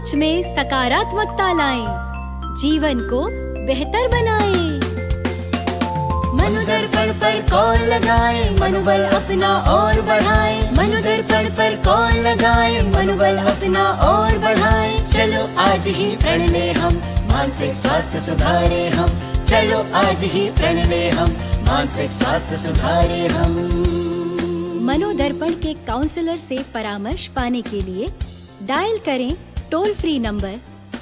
सोच में सकारात्मकता लाएं, जीवन को बेहतर बनाएं। मनोदर्पण पर कॉल लगाएं, मनोबल अपना और बढ़ाएं। मनोदर्पण पर कॉल लगाएं, मनोबल अपना और बढ़ाएं। चलो आज ही प्रण ले हम, मानसिक स्वास्थ्य सुधारे हम। चलो आज ही प्रण ले हम, मानसिक स्वास्थ्य सुधारे हम। मनोदर्पण के काउंसलर से परामर्श पाने के लिए डायल करें टोल फ्री नंबर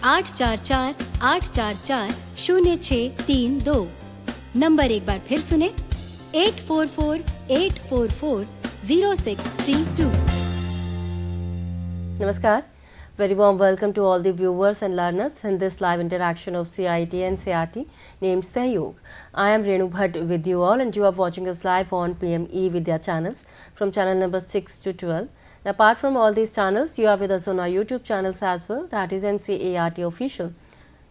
844-844-0632। नंबर एक बार फिर सुने 844-844-0632। Namaskar. Very warm welcome to all the viewers and learners in this live interaction of CIT-NCERT named Sahyog. I am Renu Bhatt with you all, and you are watching us live on PME Vidya channels from channel number 6 to 12. Now, apart from all these channels, you are with us on our YouTube channels as well, that is NCERT Official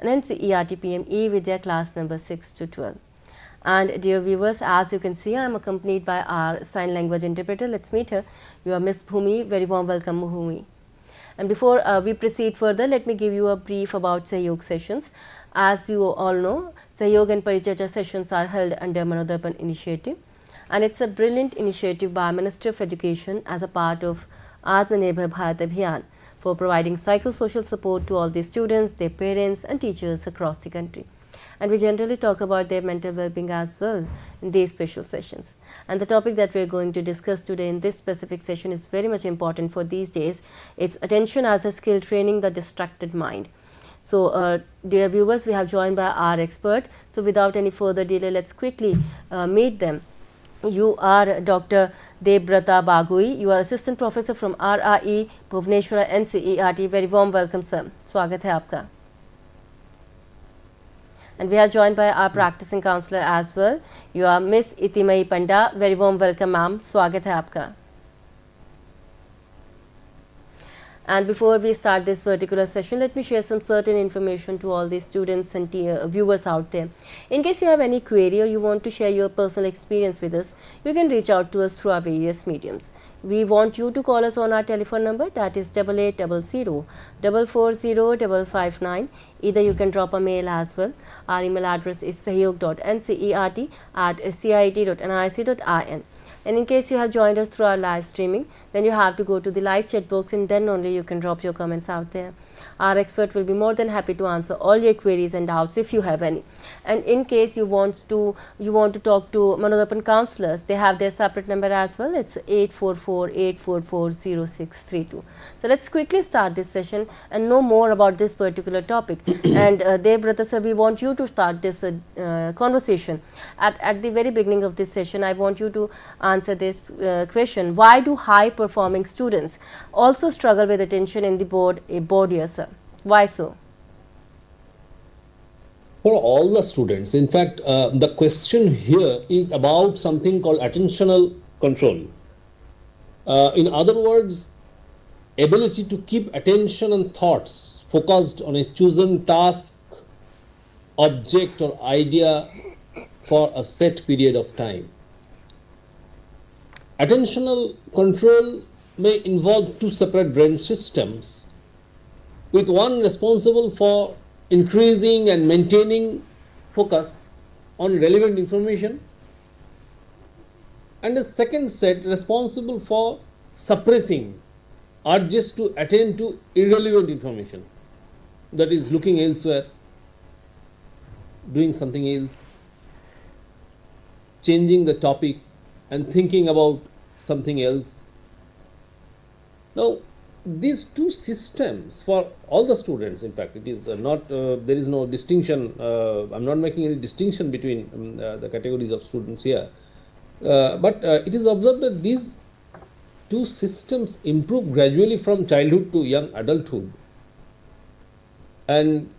and NCERT PME Vidya class number 6 to 12. And dear viewers, as you can see, I am accompanied by our sign language interpreter. Let's meet her. You are Miss Bhumi. Very warm welcome, Bhumi. And before we proceed further, let me give you a brief about Sahyog sessions. As you all know, Sahyog and Paricharcha sessions are held under Manodarpan initiative, and it's a brilliant initiative by Ministry of Education as a part of Atmanirbhar Bharat Abhiyan for providing psychosocial support to all the students, their parents and teachers across the country. And we generally talk about their mental well-being as well in these special sessions. And the topic that we are going to discuss today in this specific session is very much important for these days. It's attention as a skill, training the distracted mind. So, dear viewers, we have joined by our expert. So, without any further delay, let's quickly meet them. You are Dr. Debabrata Bagui. You are Assistant Professor from RRE, Bhubaneswar, NCERT. Very warm welcome, sir. Swagat hai aapka. And we are joined by our practicing counsellor as well. You are Miss Itimayee Panda. Very warm welcome, ma'am. Swagat hai aapka. And before we start this particular session, let me share some certain information to all the students and viewers out there. In case you have any query or you want to share your personal experience with us, you can reach out to us through our various mediums. We want you to call us on our telephone number, that is 8800-440-559. Either you can drop a mail as well. Our email address is sahyog.ncert@cit.nic.in. And in case you have joined us through our live streaming, then you have to go to the live chat box, and then only you can drop your comments out there. Our expert will be more than happy to answer all your queries and doubts if you have any. And in case you want to talk to Manodarpan counselors, they have their separate number as well. It's 844-844-0632. So let's quickly start this session and know more about this particular topic. And Debabrata sir, we want you to start this conversation. At the very beginning of this session, I want you to answer this question: why do high performing students also struggle with attention in the board year, sir? Why so? For all the students, in fact, the question here is about something called attentional control. In other words, ability to keep attention and thoughts focused on a chosen task, object or idea for a set period of time. Attentional control may involve two separate brain systems, with one responsible for increasing and maintaining focus on relevant information, and a second set responsible for suppressing urges to attend to irrelevant information, that is looking elsewhere, doing something else, changing the topic and thinking about something else. Now, these two systems for all the students, in fact, it is not, there is no distinction, I am not making any distinction between the categories of students here, but it is observed that these two systems improve gradually from childhood to young adulthood. And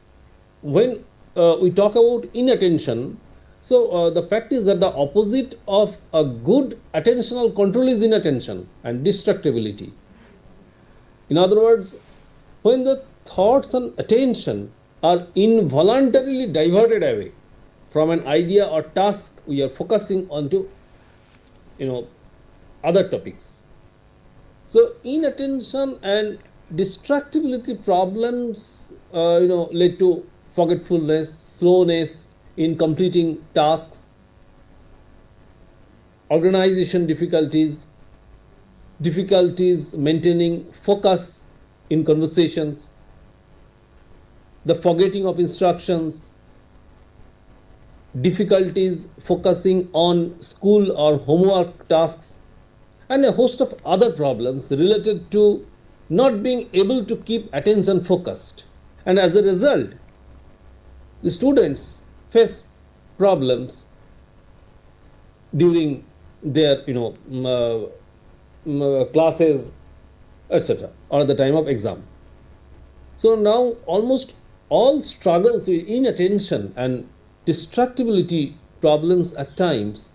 when we talk about inattention, so the fact is that the opposite of a good attentional control is inattention and distractibility. In other words, when the thoughts and attention are involuntarily diverted away from an idea or task, we are focusing onto, other topics. So, inattention and distractibility problems, led to forgetfulness, slowness in completing tasks, organization difficulties, difficulties maintaining focus in conversations, the forgetting of instructions, difficulties focusing on school or homework tasks, and a host of other problems related to not being able to keep attention focused. And as a result, the students face problems during their classes, etc., or at the time of exam. So now almost all struggles with inattention and distractibility problems at times,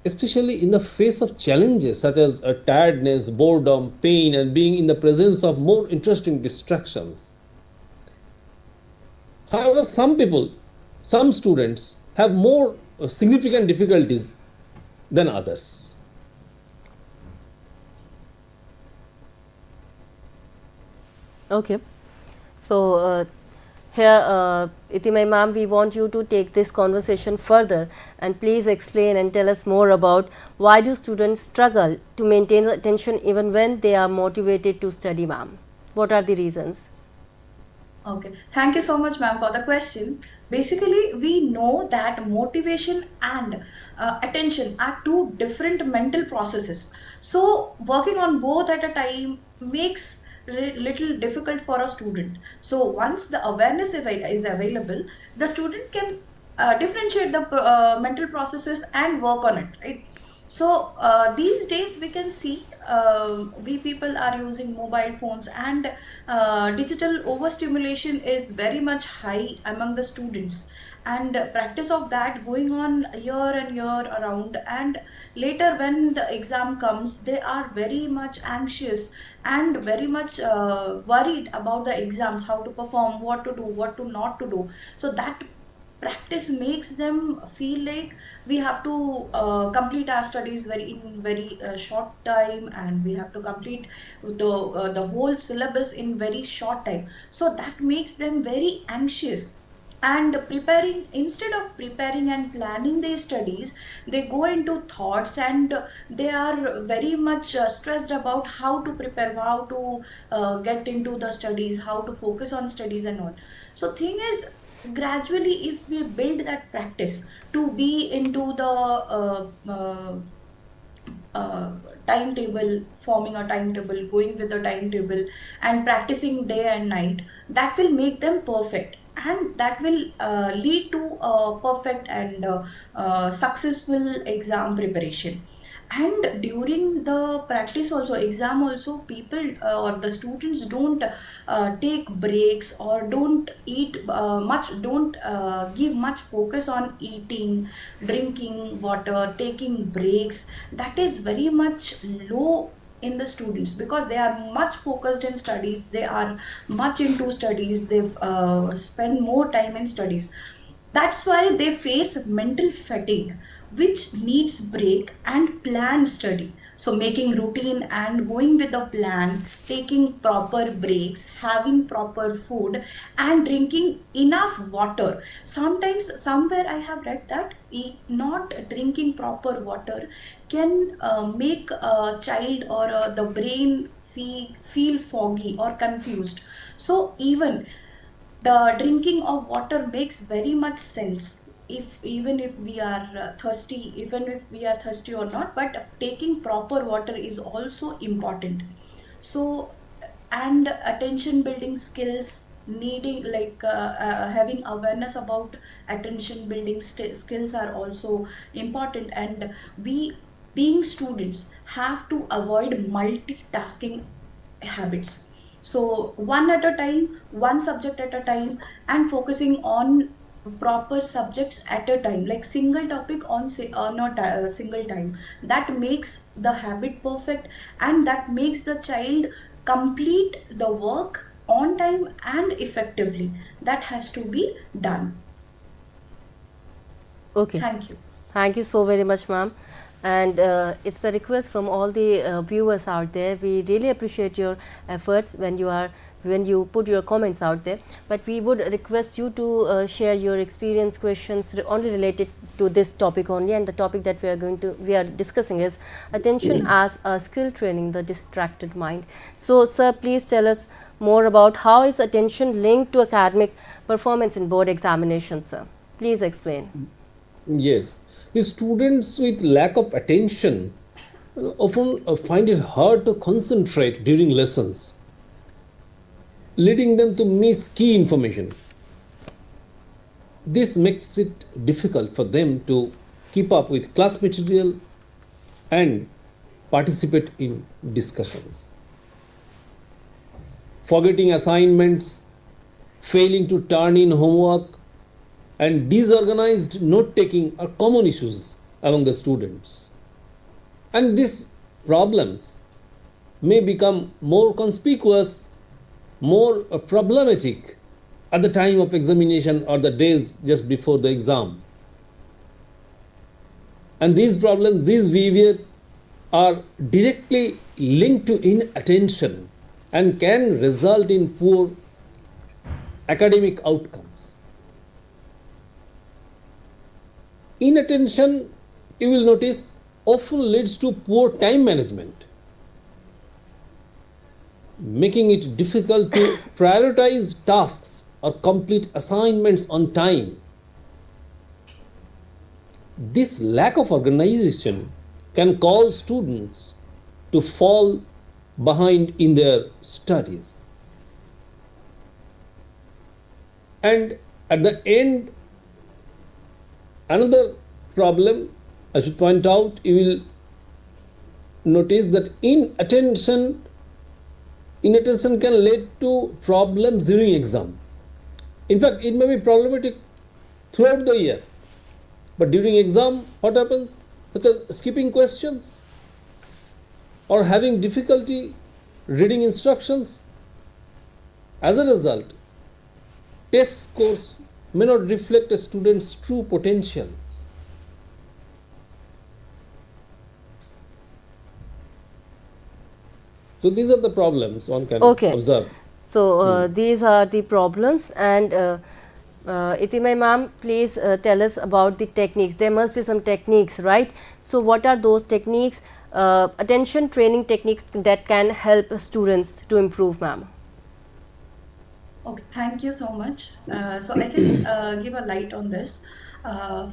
especially in the face of challenges such as tiredness, boredom, pain, and being in the presence of more interesting distractions. However, some students have more significant difficulties than others. Okay. So here, Itimayee ma'am, we want you to take this conversation further and please explain and tell us more about why do students struggle to maintain attention even when they are motivated to study, ma'am? What are the reasons? Okay, thank you so much, ma'am, for the question. Basically, we know that motivation and attention are two different mental processes. So, working on both at a time makes little difficult for a student. So, once the awareness is available, the student can differentiate the mental processes and work on it, right? So these days we can see we people are using mobile phones, and digital overstimulation is very much high among the students, and practice of that going on year and year around, and later when the exam comes they are very much anxious and very much worried about the exams, how to perform, what to do, what to not to do. So that practice makes them feel like we have to complete our studies very short time, and we have to complete the whole syllabus in very short time. So that makes them very anxious, and preparing, instead of preparing and planning their studies, they go into thoughts, and they are very much stressed about how to prepare, how to get into the studies, how to focus on studies and all. So thing is, gradually if we build that practice to be into the timetable, forming a timetable, going with a timetable and practicing day and night, that will make them perfect, and that will lead to a perfect and successful exam preparation. And during the practice also, exam also, people or the students don't take breaks or don't eat much, don't give much focus on eating, drinking water, taking breaks. That is very much low in the students, because they are much focused in studies, they are much into studies, they've spend more time in studies. That's why they face mental fatigue, which needs break and planned study. So making routine and going with a plan, taking proper breaks, having proper food, and drinking enough water. Sometimes somewhere I have read that not drinking proper water can make a child or the brain feel foggy or confused. So the drinking of water makes very much sense, if even if we are thirsty, even if we are thirsty or not, but taking proper water is also important. So, and attention building skills, needing like having awareness about attention building skills are also important, and we, being students, have to avoid multitasking habits. So one at a time, one subject at a time, and focusing on proper subjects at a time, like single topic on a single time. That makes the habit perfect, and that makes the child complete the work on time and effectively. That has to be done. Okay. Thank you. Thank you so very much, ma'am. And it's a request from all the viewers out there. We really appreciate your efforts when you put your comments out there, but we would request you to share your experience, questions only related to this topic only. And the topic that we are discussing is attention as a skill training the distracted mind. So sir, please tell us more about how is attention linked to academic performance in board examinations, sir. Please explain. Yes, the students with lack of attention often find it hard to concentrate during lessons, leading them to miss key information. This makes it difficult for them to keep up with class material and participate in discussions. Forgetting assignments, failing to turn in homework, and disorganized note-taking are common issues among the students. And these problems may become more conspicuous, more problematic at the time of examination or the days just before the exam. And these problems, these behaviors are directly linked to inattention and can result in poor academic outcomes. Inattention, you will notice, often leads to poor time management, making it difficult to prioritize tasks or complete assignments on time. This lack of organization can cause students to fall behind in their studies. And at the end, another problem I should point out, you will notice that inattention can lead to problems during exam. In fact, it may be problematic throughout the year. But during exam, what happens? Such as skipping questions or having difficulty reading instructions. As a result, test scores may not reflect a student's true potential. So these are the problems one can observe. So these are the problems, and Itimayee ma'am, please tell us about the techniques. There must be some techniques, right? So what are those techniques, attention training techniques that can help students to improve, ma'am? Okay, thank you so much. So I can give a light on this.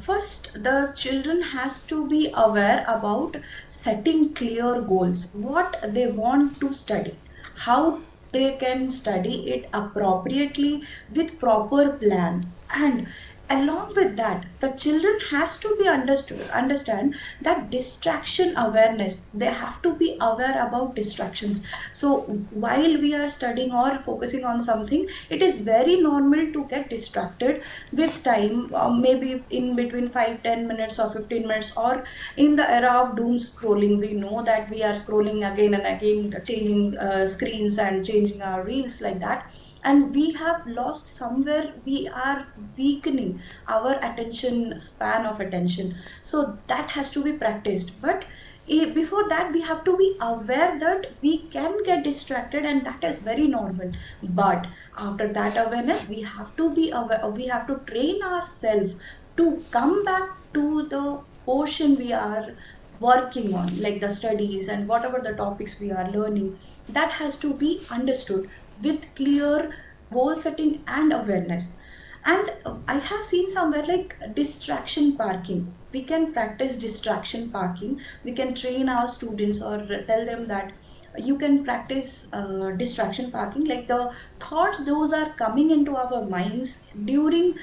First, the children has to be aware about setting clear goals, what they want to study, how they can study it appropriately with proper plan, and along with that the children has to be understand that distraction awareness, they have to be aware about distractions. So while we are studying or focusing on something, it is very normal to get distracted with time, maybe in between 5-10 minutes or 15 minutes, or in the era of doom scrolling, we know that we are scrolling again and again, changing screens and changing our reels like that, and we have lost somewhere, we are weakening our attention span of attention. So that has to be practiced, but before that we have to be aware that we can get distracted, and that is very normal. But after that awareness, we have to be aware, we have to train ourselves to come back to the portion we are working on, like the studies and whatever the topics we are learning, that has to be understood with clear goal setting and awareness. And I have seen somewhere like distraction parking. We can practice distraction parking. We can train our students or tell them that you can practice distraction parking, like the thoughts those are coming into our minds during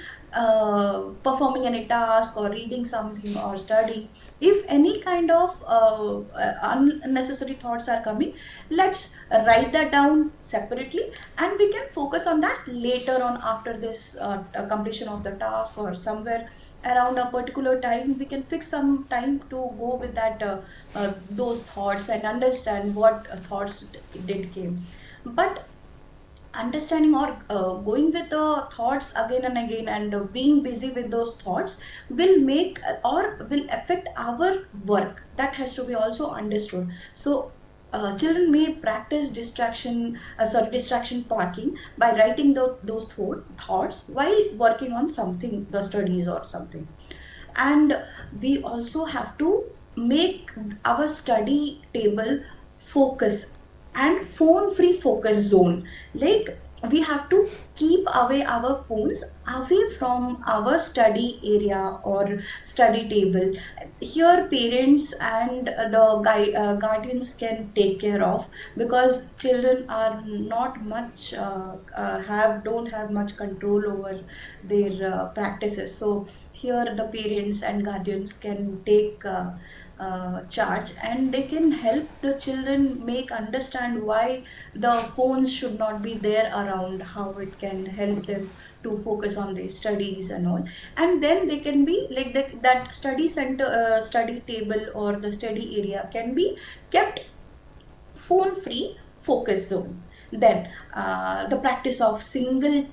performing any task or reading something or studying. If any kind of unnecessary thoughts are coming, let's write that down separately, and we can focus on that later on after this completion of the task, or somewhere around a particular time we can fix some time to go with that those thoughts and understand what thoughts did came. But understanding or going with the thoughts again and again, and being busy with those thoughts will make or will affect our work. That has to be also understood. So children may practice distraction parking by writing those thoughts while working on something, the studies or something. And we also have to make our study table focus and phone free focus zone. Like, we have to keep away our phones away from our study area or study table. Here parents and the guardians can take care of, because children are not much have don't have much control over their practices. So here the parents and guardians can take charge, and they can help the children make understand why the phones should not be there around, how it can help them to focus on their studies and all. And then they can be like that study center, study table or the study area can be kept phone free focus zone. Then the practice of single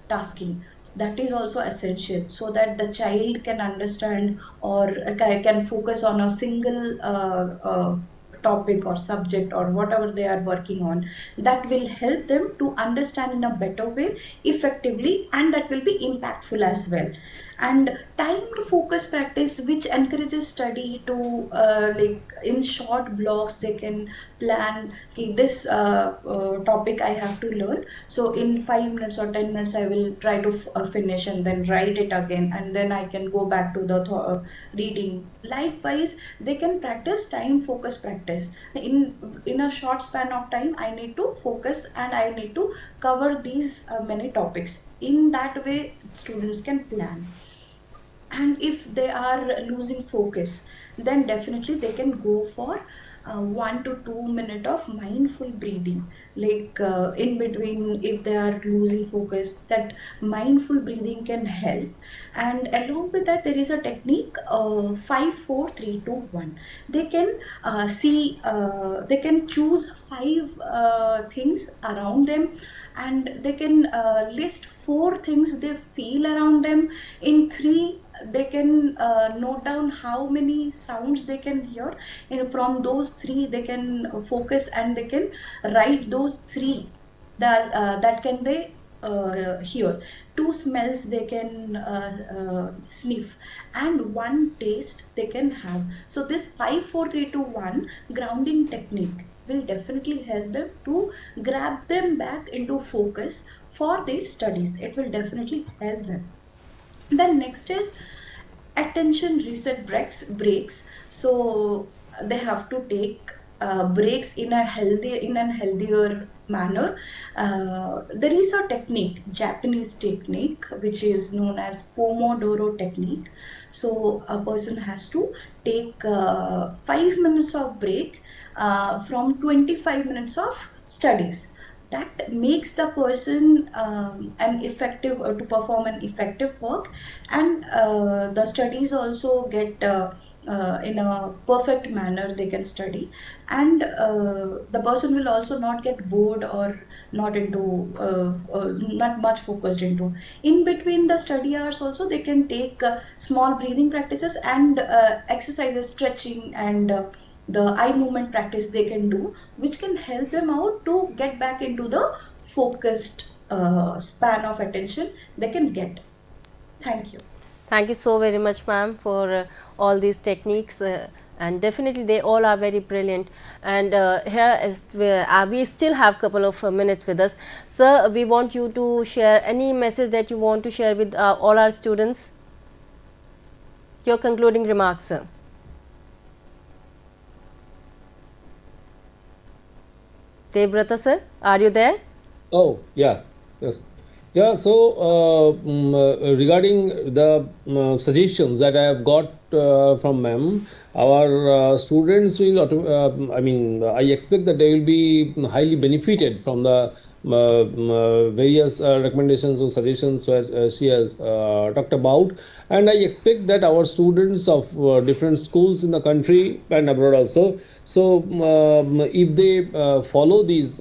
tasking, that is also essential, so that the child can understand or can focus on a single topic or subject or whatever they are working on. That will help them to understand in a better way, effectively, and that will be impactful as well. And timed focus practice, which encourages study to like in short blocks. They can plan, okay, this topic I have to learn, so in 5 minutes or 10 minutes I will try to finish, and then write it again, and then I can go back to the reading. Likewise, they can practice time focus practice. In a short span of time, I need to focus and I need to cover these many topics. In that way, students can plan. And if they are losing focus, then definitely they can go for 1 to 2 minutes of mindful breathing. Like in between, if they are losing focus, that mindful breathing can help. And along with that, there is a technique 5 4 3 2 1. They can they can choose 5 things around them, and they can list 4 things they feel around them. In 3, they can note down how many sounds they can hear. From those 3, they can focus, and they can write those 3 that can they hear. 2 smells they can sniff, and 1 taste they can have. So this 5 4 3 2 1 grounding technique will definitely help them to grab them back into focus for their studies. It will definitely help them. Then next is attention reset breaks. So they have to take breaks in a healthier manner. There is a technique, Japanese technique, which is known as Pomodoro technique. So a person has to take 5 minutes of break from 25 minutes of studies. That makes the person an effective to perform an effective work. And the studies also get in a perfect manner, they can study. And the person will also not get bored or not into not much focused into. In between the study hours also, they can take small breathing practices and exercises, stretching, and the eye movement practice they can do, which can help them out to get back into the focused span of attention they can get. Thank you. Thank you so very much, ma'am, for all these techniques. And definitely they all are very brilliant. And here is we still have couple of minutes with us. Sir, we want you to share any message that you want to share with all our students. Your concluding remarks, sir. Debabrata sir, are you there? Oh, yeah, yes. Yeah, so regarding the suggestions that I have got from ma'am, our students will, I expect that they will be highly benefited from the various recommendations or suggestions she has talked about, and I expect that our students of different schools in the country and abroad also, so if they follow these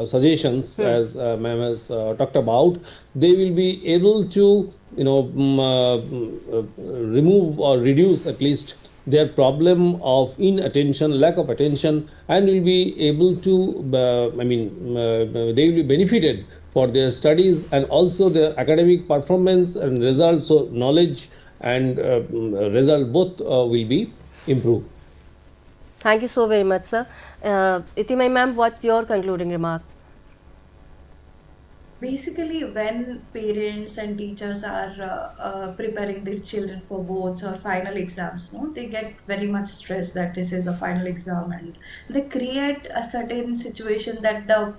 suggestions as ma'am has talked about, they will be able to remove or reduce at least their problem of inattention, lack of attention, and will be able to, they will be benefited for their studies and also their academic performance and results. So knowledge and result both will be improved. Thank you so very much, sir. Itimayee ma'am, what's your concluding remarks? Basically, when parents and teachers are preparing their children for boards or final exams, no, they get very much stressed that this is a final exam, and they create a certain situation that the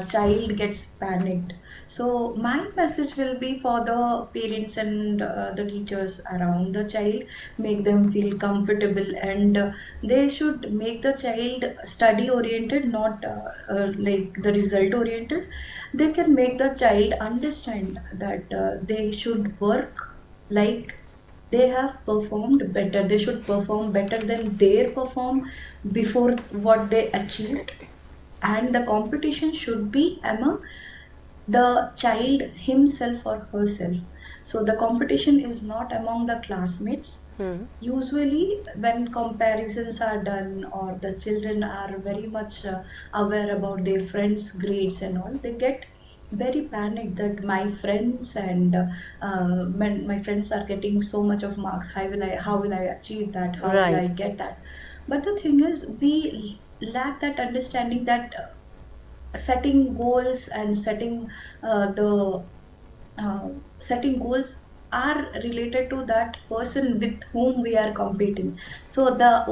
child gets panicked. So my message will be for the parents and the teachers around the child, make them feel comfortable, and they should make the child study oriented, not like the result oriented. They can make the child understand that they should work like they have performed better. They should perform better than they perform before what they achieved, and the competition should be among the child himself or herself. So the competition is not among the classmates. Usually when comparisons are done or the children are very much aware about their friends' grades and all, they get very panicked that my friends and when my friends are getting so much of marks, how will I achieve that, how will I Right. get that. But the thing is, we lack that understanding that setting goals and the setting goals are related to that person with whom we are competing. So the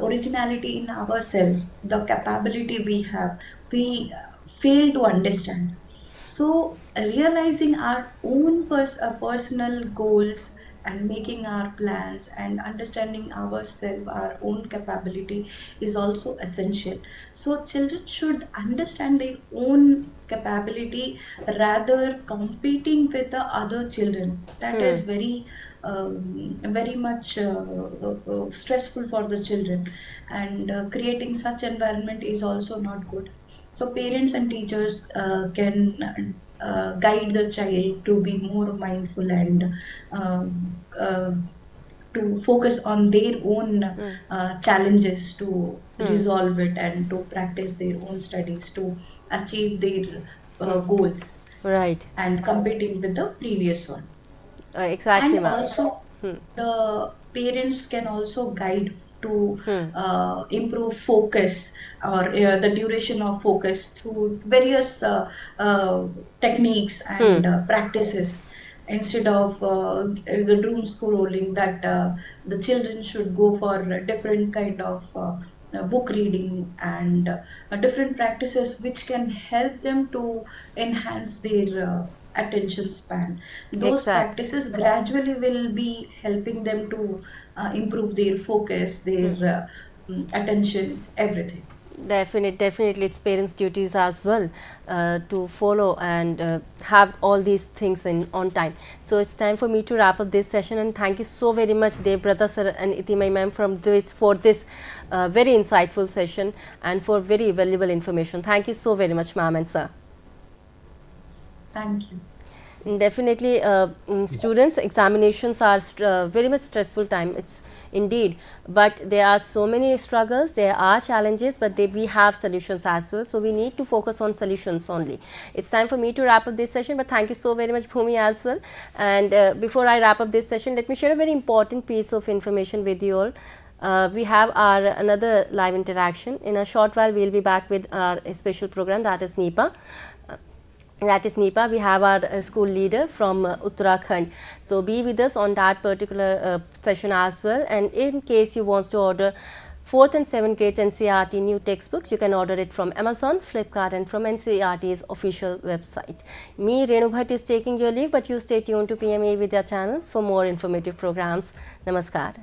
originality in ourselves, the capability we have, we fail to understand. So realizing our own personal goals and making our plans and understanding ourselves, our own capability is also essential. So children should understand their own capability rather competing with the other children. That is very much stressful for the children, and creating such environment is also not good. So parents and teachers can guide the child to be more mindful and to focus on their own challenges, to resolve it and to practice their own studies to achieve their goals Right. and competing with the previous one. Exactly, And ma'am. also the parents can also guide to improve focus or the duration of focus through various techniques and practices, instead of the doom scrolling, that the children should go for a different kind of book reading and different practices which can help them to enhance their attention span. Those Exact. practices gradually will be helping them to improve their focus, their attention, everything. Definitely, it's parents' duties as well to follow and have all these things in on time. So it's time for me to wrap up this session, and thank you so very much, Debabrata sir and Itimayee ma'am, for this very insightful session and for very valuable information. Thank you so very much, ma'am and sir. Thank you. Definitely, students' examinations are very much stressful time. It's indeed, but there are so many struggles. There are challenges, but we have solutions as well. So we need to focus on solutions only. It's time for me to wrap up this session. But thank you so very much, Bhumi, as well. And before I wrap up this session, let me share a very important piece of information with you all. We have our another live interaction. In a short while, we will be back with our special program, that is NEPA. We have our school leader from Uttarakhand. So be with us on that particular session as well. And in case you want to order 4th and 7th grades NCERT new textbooks, you can order it from Amazon, Flipkart, and from NCERT's official website. Me, Renu Bhatt, is taking your leave, but you stay tuned to PME Vidya channels for more informative programs. Namaskar.